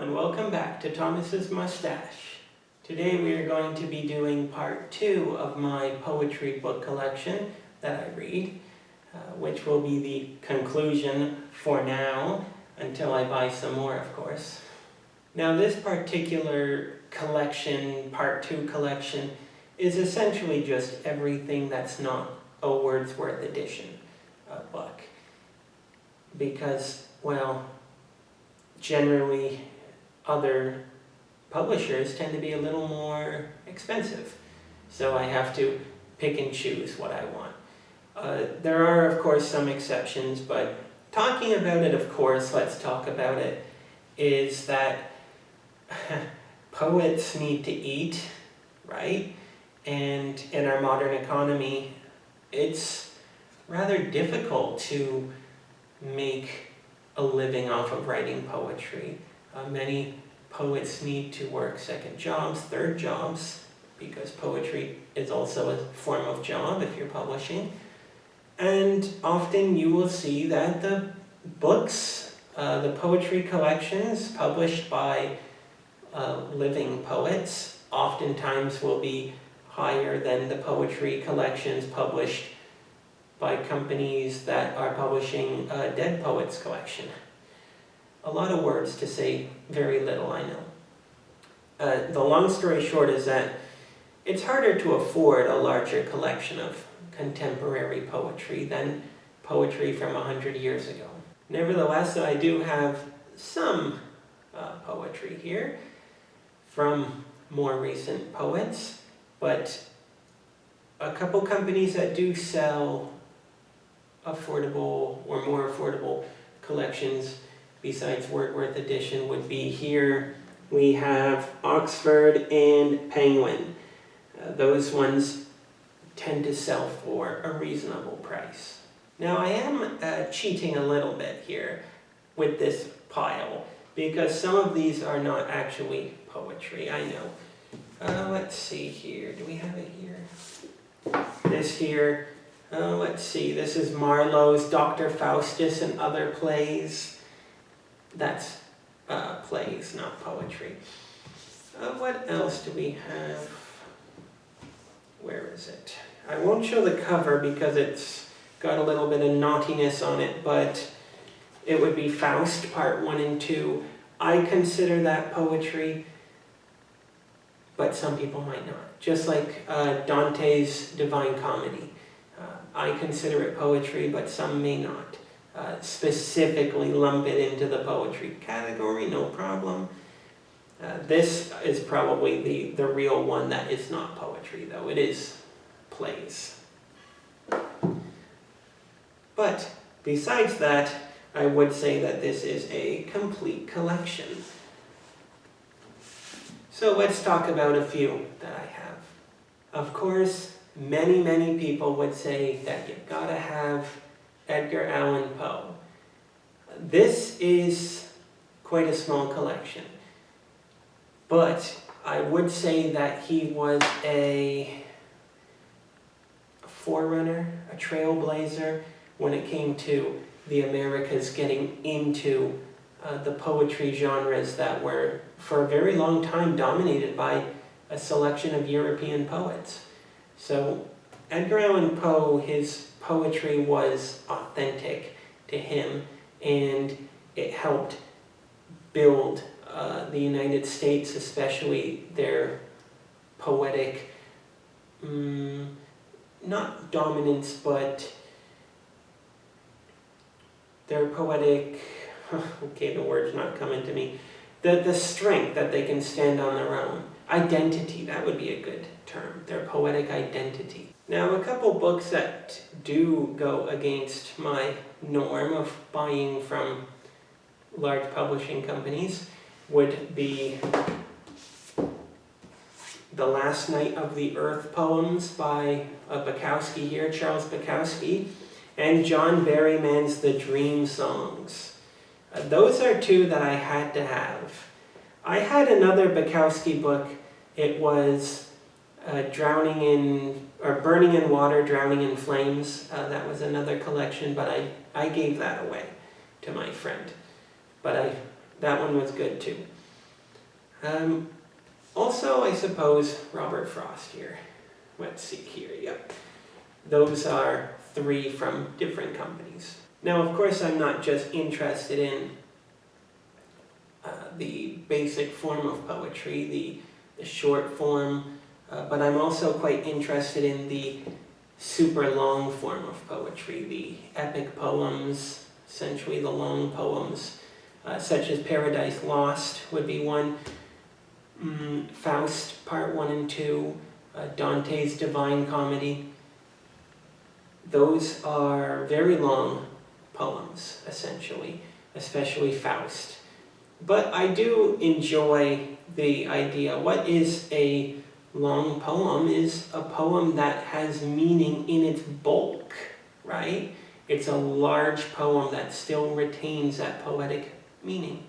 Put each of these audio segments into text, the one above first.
and welcome back to Thomas's Moustache. Today we are going to be doing part 2 of my poetry book collection that I read, which will be the conclusion for now, until I buy some more, of course. Now this particular collection, part 2 collection, is essentially just everything that's not a Wordsworth Edition book. Because, well, generally other publishers tend to be a little more expensive. So I have to pick and choose what I want. There are, of course, some exceptions, but talking about it, of course, let's talk about it, is that poets need to eat, right? And in our modern economy, it's rather difficult to make a living off of writing poetry. Many poets need to work second jobs, third jobs, because poetry is also a form of job if you're publishing. And often you will see that the books, the poetry collections published by living poets, oftentimes will be higher than the poetry collections published by companies that are publishing a dead poets collection. A lot of words to say very little, I know. The long story short is that it's harder to afford a larger collection of contemporary poetry than poetry from 100 years ago. Nevertheless, I do have some poetry here from more recent poets, but a couple companies that do sell affordable or more affordable collections besides Wordsworth Edition would be here. We have Oxford and Penguin. Those ones tend to sell for a reasonable price. Now I am cheating a little bit here with this pile because some of these are not actually poetry, I know. Let's see here, do we have it here? This here, let's see, this is Marlowe's Dr. Faustus and Other Plays. That's plays, not poetry. What else do we have? Where is it? I won't show the cover because it's got a little bit of naughtiness on it, but it would be Faust, part 1 and 2. I consider that poetry, but some people might not. Just like Dante's Divine Comedy. I consider it poetry, but some may not. Specifically lump it into the poetry category, no problem. This is probably the real one that is not poetry, though. It is plays. But besides that, I would say that this is a complete collection. So let's talk about a few that I have. Of course, many people would say that you've got to have Edgar Allan Poe. This is quite a small collection, but I would say that he was a forerunner, a trailblazer when it came to the Americas getting into the poetry genres that were for a very long time dominated by a selection of European poets. So Edgar Allan Poe, his poetry was authentic to him, and it helped build the United States, especially their poetic, not dominance, but their poetic, okay, the word's not coming to me, the strength that they can stand on their own. Identity, that would be a good term, their poetic identity. Now, a couple books that do go against my norm of buying from large publishing companies would be The Last Night of the Earth poems by Bukowski here, Charles Bukowski, and John Berryman's The Dream Songs. Those are two that I had to have. I had another Bukowski book. It was Burning in Water, Drowning in Flames. That was another collection, but I gave that away to my friend. But that one was good too. Also, I suppose, Robert Frost here. Let's see here, yep. Those are 3 from different companies. Now, of course, I'm not just interested in the basic form of poetry, the short form, but I'm also quite interested in the super long form of poetry, the epic poems, essentially the long poems, such as Paradise Lost would be one, Faust Part 1 and 2, Dante's Divine Comedy. Those are very long poems, essentially, especially Faust. But I do enjoy the idea. What is a long poem is a poem that has meaning in its bulk, right? It's a large poem that still retains that poetic meaning.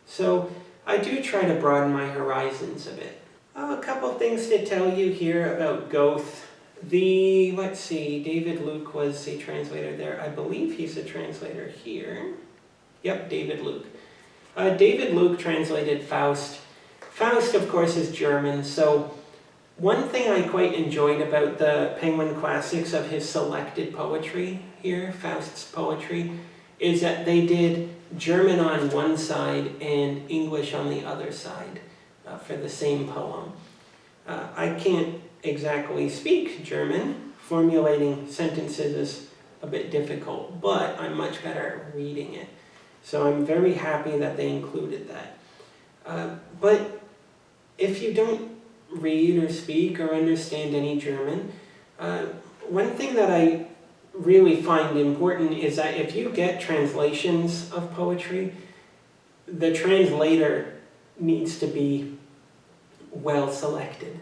So I do try to broaden my horizons a bit. A couple things to tell you here about Goethe. Let's see, David Luke was a translator there. I believe he's a translator here. Yep, David Luke. David Luke translated Faust. Faust, of course, is German, so one thing I quite enjoyed about the Penguin Classics of his selected poetry here, Faust's poetry, is that they did German on one side and English on the other side for the same poem. I can't exactly speak German. Formulating sentences is a bit difficult, but I'm much better at reading it. So I'm very happy that they included that. But if you don't read or speak or understand any German, one thing that I really find important is that if you get translations of poetry, the translator needs to be well selected.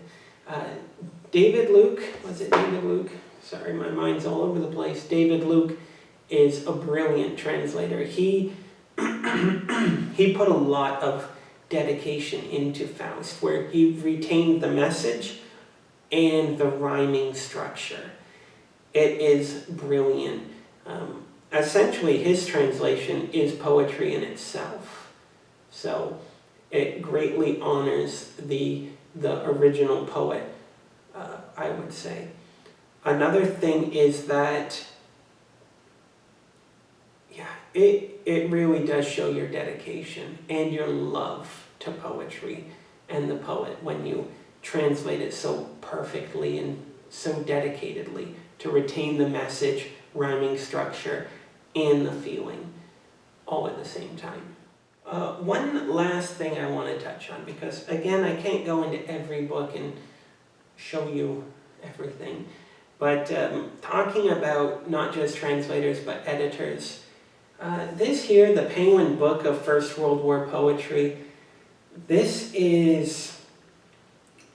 David Luke, was it David Luke? Sorry, my mind's all over the place. David Luke is a brilliant translator. He put a lot of dedication into Faust, where he retained the message and the rhyming structure. It is brilliant. Essentially, his translation is poetry in itself. So it greatly honors the original poet, I would say. Another thing is that, it really does show your dedication and your love to poetry and the poet when you translate it so perfectly and so dedicatedly to retain the message, rhyming structure, and the feeling all at the same time. One last thing I want to touch on, because again, I can't go into every book and show you everything, but talking about not just translators but editors, this here, the Penguin Book of First World War Poetry, this is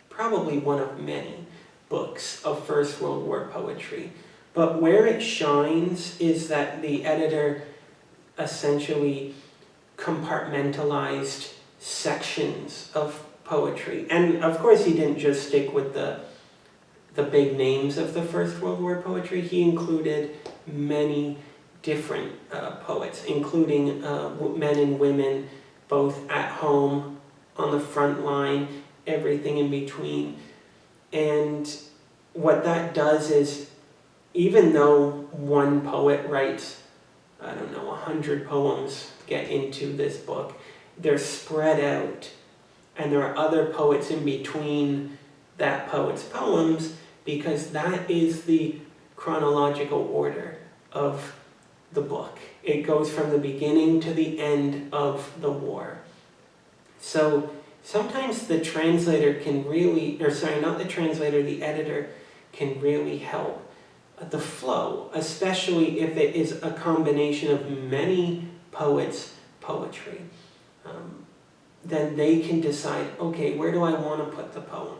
probably one of many books of First World War poetry. But where it shines is that the editor essentially compartmentalized sections of poetry. And of course he didn't just stick with the big names of the First World War poetry. He included many different poets, including men and women, both at home, on the front line, everything in between. And what that does is, even though one poet writes, 100 poems get into this book, they're spread out, and there are other poets in between that poet's poems, because that is the chronological order of the book. It goes from the beginning to the end of the war. So sometimes the translator can really, the editor can really help the flow, especially if it is a combination of many poets' poetry. Then they can decide, okay, where do I want to put the poem?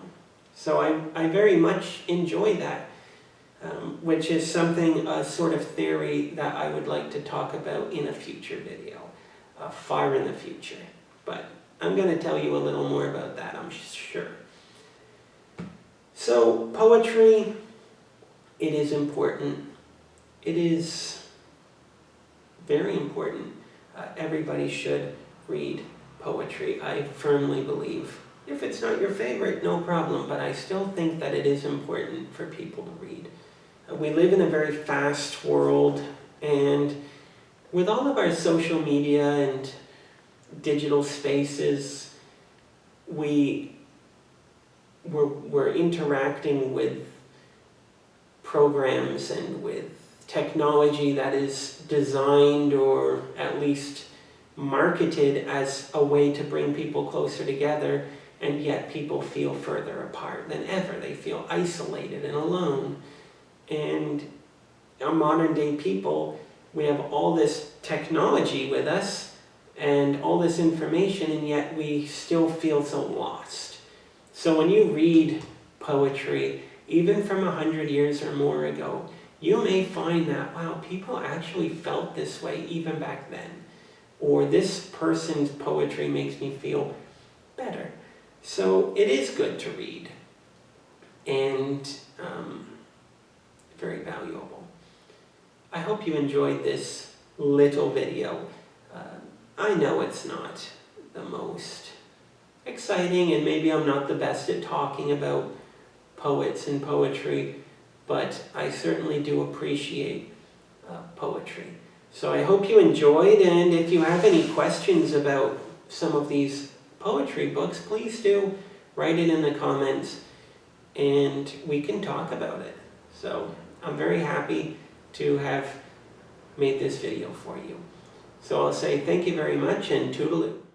So I very much enjoy that, which is something, a sort of theory that I would like to talk about in a future video, far in the future. But I'm going to tell you a little more about that, I'm sure. So poetry, it is important. It is very important. Everybody should read poetry, I firmly believe. If it's not your favorite, no problem, but I still think that it is important for people to read. We live in a very fast world, and with all of our social media and digital spaces, we're interacting with programs and with technology that is designed or at least marketed as a way to bring people closer together, and yet people feel further apart than ever. They feel isolated and alone. And our modern day people, we have all this technology with us and all this information, and yet we still feel so lost. So when you read poetry, even from 100 years or more ago, you may find that, wow, people actually felt this way even back then. Or this person's poetry makes me feel better. So it is good to read, and very valuable. I hope you enjoyed this little video. I know it's not the most exciting, and maybe I'm not the best at talking about poets and poetry, but I certainly do appreciate poetry. So I hope you enjoyed, and if you have any questions about some of these poetry books, please do write it in the comments and we can talk about it. So I'm very happy to have made this video for you. So I'll say thank you very much, and toodaloo.